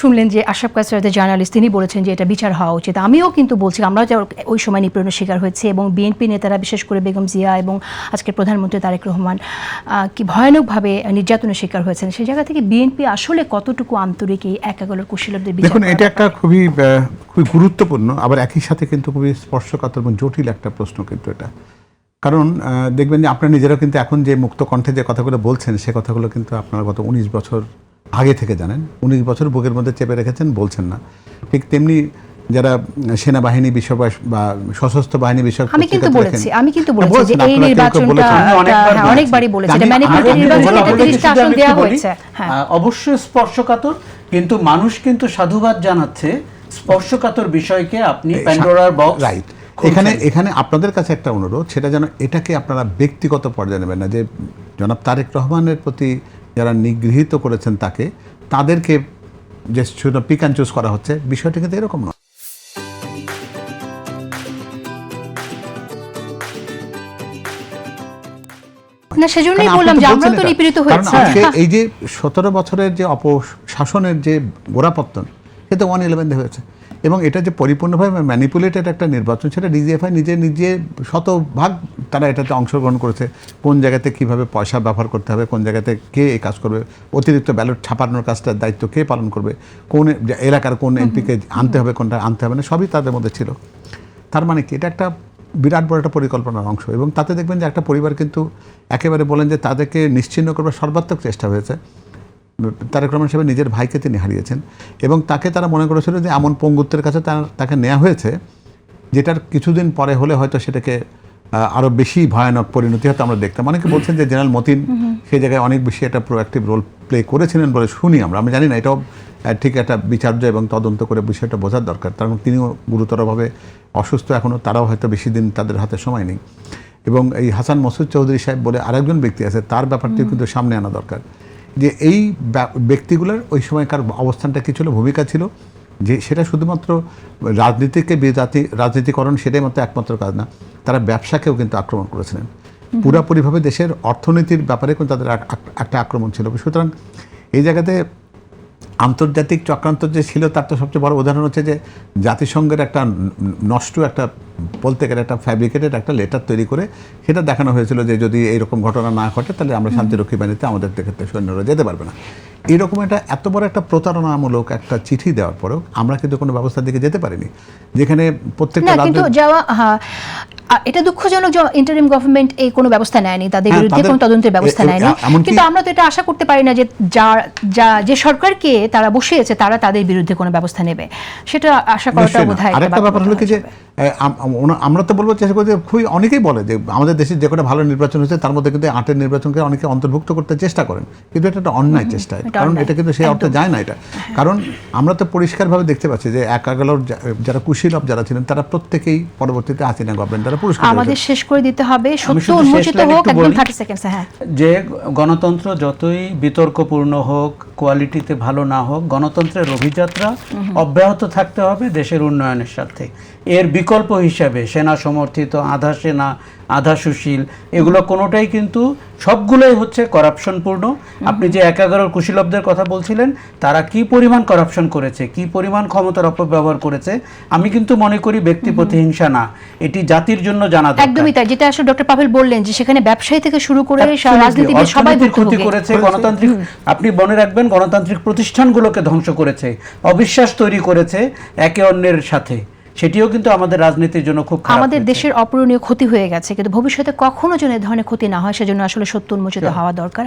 শুনলেন যে আশরাফ কায়সার জার্নালিস্ট, তিনি বলেছেন যে এটা বিচার হওয়া উচিত। আমিও কিন্তু বলছি, আমরা ওই সময় নিপীড়নের শিকার হয়েছে এবং বিএনপি নেতারা, বিশেষ করে বেগম জিয়া এবং আজকের প্রধানমন্ত্রী তারেক রহমান কি ভয়ানকভাবে নির্যাতনের শিকার হয়েছেন। সেই জায়গা থেকে বিএনপি আসলে কতটুকু আন্তরিক এই একাগোলার কুশীলবদের বিচার? দেখুন, এটা একটা খুবই গুরুত্বপূর্ণ, আবার একই সাথে কিন্তু খুবই স্পর্শকাতর এবং জটিল একটা প্রশ্ন কিন্তু এটা। কারণ দেখবেন যে আপনারা নিজেরাও কিন্তু এখন যে মুক্ত কণ্ঠে যে কথাগুলো বলছেন, সে কথাগুলো কিন্তু আপনারা গত 19 বছর আগে থেকে জানেন। 19 বছর বুকের মধ্যে চেপে রেখেছেন, বলছেন না। ঠিক তেমনি যারা সেনাবাহিনী বিষয় বা সশস্ত্র বাহিনী বিষয় আমি কিন্তু বলেছি যে এই নির্বাচনটা অনেকবারই বলেছি, এটা ম্যানিপুলেটেড নির্বাচন, এটা 30টা আসন দেওয়া হয়েছে। অবশ্যই স্পর্শকাতর, কিন্তু মানুষ কিন্তু সাধুবাদ জানাচ্ছে স্পর্শকাতর বিষয়কে আপনি প্যান্ডোরার বক্স। রাইট। এখানে আপনাদের কাছে একটা অনুরোধ, সেটা যেন এটাকে আপনারা ব্যক্তিগত পর্যায়ে নেবেন না, যে জনাব তারেক রহমানের প্রতি যারা নিগৃহীত করেছেন তাকে, তাদেরকে যে শুধু পিক অ্যান্ড চুজ করা হচ্ছে, বিষয়টা কিন্তু এরকম নয়। না, সেজন্যই বললাম যে আমরা তো নিপীড়িত হয়েছি। এই যে 17 বছরের যে অপশাসনের যে গোড়াপত্তন, সেটা 1/11 হয়েছে। এবং এটা যে পরিপূর্ণভাবে ম্যানিপুলেটেড একটা নির্বাচন, সেটা ডিজিএফআই নিজে শতভাগ তারা এটাতে অংশগ্রহণ করেছে। কোন জায়গাতে কিভাবে পয়সা ব্যবহার করতে হবে, কোন জায়গাতে কে এই কাজ করবে, অতিরিক্ত ব্যালট ছাপানোর কাজটার দায়িত্ব কে পালন করবে, কোন এলাকার কোন এমপিকে আনতে হবে, কোনটা আনতে হবে না, সবই তাদের মধ্যে ছিল। তার মানে কি, এটা একটা বিরাট বড় একটা পরিকল্পনার অংশ। এবং তাতে দেখবেন যে একটা পরিবার কিন্তু একেবারে বলেন যে তাদেরকে নিশ্চিহ্ন করবার সর্বাত্মক চেষ্টা হয়েছে। তারেক রহমান সাহেব নিজের ভাইকে তিনি হারিয়েছেন, এবং তাকে তারা মনে করেছিল যে এমন পঙ্গুত্বের কাছে তাকে নেওয়া হয়েছে, যেটার কিছুদিন পরে হলে হয়তো সেটাকে আরও বেশি ভয়ানক পরিণতি হয়তো আমরা দেখতাম। অনেকে বলছেন যে জেনারেল মতিন সেই জায়গায় অনেক বেশি একটা প্রোঅ্যাক্টিভ রোল প্লে করেছিলেন বলে শুনি আমরা। আমি জানি না, এটাও ঠিক একটা বিচার্য এবং তদন্ত করে বিষয়টা বোঝার দরকার। কারণ তিনিও গুরুতরভাবে অসুস্থ এখনও, তারাও হয়তো বেশি দিন তাদের হাতে সময় নেই। এবং এই হাসান মাসুদ চৌধুরী সাহেব বলে আরেকজন ব্যক্তি আছে, তার ব্যাপারটিও কিন্তু সামনে আনা দরকার, যে এই ব্যক্তিগুলোর ওই সময়কার অবস্থানটা কী ছিল, ভূমিকা ছিল, যে সেটা শুধুমাত্র রাজনীতিকে রাজনীতিকরণ সেটাই মাত্র একমাত্র কাজ না, তারা ব্যবসাকেও কিন্তু আক্রমণ করেছিলেন। পুরাপুরিভাবে দেশের অর্থনীতির ব্যাপারে কিন্তু তাদের একটা আক্রমণ ছিল। সুতরাং এই জায়গাতে আন্তর্জাতিক চক্রান্ত যে ছিল, তার তো সবচেয়ে বড় উদাহরণ হচ্ছে যে জাতিসংঘের একটা নষ্ট একটা বলতে গেলে একটা ফ্যাব্রিকেটেড একটা লেটার তৈরি করে সেটা দেখানো হয়েছিল যে যদি এইরকম ঘটনা না ঘটে তাহলে আমরা শান্তিরক্ষী বাহিনীতে আমাদের ক্ষেত্রে সৈন্যরা যেতে পারবে না। এইরকম এত বড় একটা প্রতারণামূলক একটা চিঠি দেওয়ার পরেও আমরা কিন্তু কোনো ব্যবস্থার দিকে যেতে পারিনি, যেখানে প্রত্যেকটা এটা দুঃখজনক যে ইন্টারিম গভর্নমেন্ট এই কোনো ব্যবস্থা নেয়নি, তাদের বিরুদ্ধে কোনো তদন্তের ব্যবস্থা নেয়নি। কিন্তু আমরা তো এটা আশা করতে পারি না যে যে সরকারকে তারা বসিয়েছে তারা তাদের বিরুদ্ধে কোনো ব্যবস্থা নেবে, সেটা আশা করাটা বোধহয়। আরেকটা ব্যাপার হলো কি, যে আমরা তো বলবো চেষ্টা করি, খুবই অনেকেই বলে যে আমাদের দেশে যে কটা ভালো নির্বাচন হয়েছে তার মধ্যে কিন্তু 8-এর নির্বাচনকে অনেকে অন্তর্ভুক্ত করতে চেষ্টা করেন, কিন্তু এটা একটা অন্যায় চেষ্টা। কারণ এটা কিন্তু সেই অর্থে যায় না এটা। কারণ আমরা তো পরিষ্কারভাবে দেখতে পাচ্ছি যে একাগোলার যারা কুশীলব যারা ছিলেন, তারা প্রত্যেকেই পরবর্তীতে হাসিনা গভর্নমেন্ট দ্বারা পুরস্কার। আমাদের শেষ করে দিতে হবে, সত্য উন্মোচিত হোক, একদম 30 সেকেন্ডস। হ্যাঁ, যে গণতন্ত্র যতই বিতর্কপূর্ণ হোক, কোয়ালিটিতে ভালো না হোক, গণতন্ত্রের অভিযাত্রা অব্যাহত থাকতে হবে দেশের উন্নয়নের সাথে। এর বিকল্প হিসাবে সেনা সমর্থিত, আধা সেনা আধা সুশীল, এগুলো কোনোটাই কিন্তু, সবগুলোই হচ্ছে করাপশনপূর্ণ। আপনি যে 11 কুশীলবদের কথা বলছিলেন, তারা কি পরিমাণ করাপশন করেছে, কি পরিমাণ ক্ষমতার অপব্যবহার করেছে, আমি কিন্তু মনে করি ব্যক্তি প্রতিহিংসা না, এটি জাতির জন্য জানা দরকার। একদমই তাই, যেটা আসলে ডক্টর পাভেল বললেন যে সেখানে ব্যবসায়ী থেকে শুরু করে রাজনীতিবিদ সবাই ক্ষতি করেছে। গণতান্ত্রিক, আপনি মনে রাখবেন, গণতান্ত্রিক প্রতিষ্ঠানগুলোকে ধ্বংস করেছে, অবিশ্বাস তৈরি করেছে একে অন্যের সাথে, সেটিও কিন্তু আমাদের রাজনীতির জন্য খুব খারাপ। আমাদের দেশের অপূরণীয় ক্ষতি হয়ে গেছে, কিন্তু ভবিষ্যতে কখনো যেন এই ধরনের ক্ষতি না হয় সেজন্য আসলে সত্য উন্মোচিত হওয়া দরকার।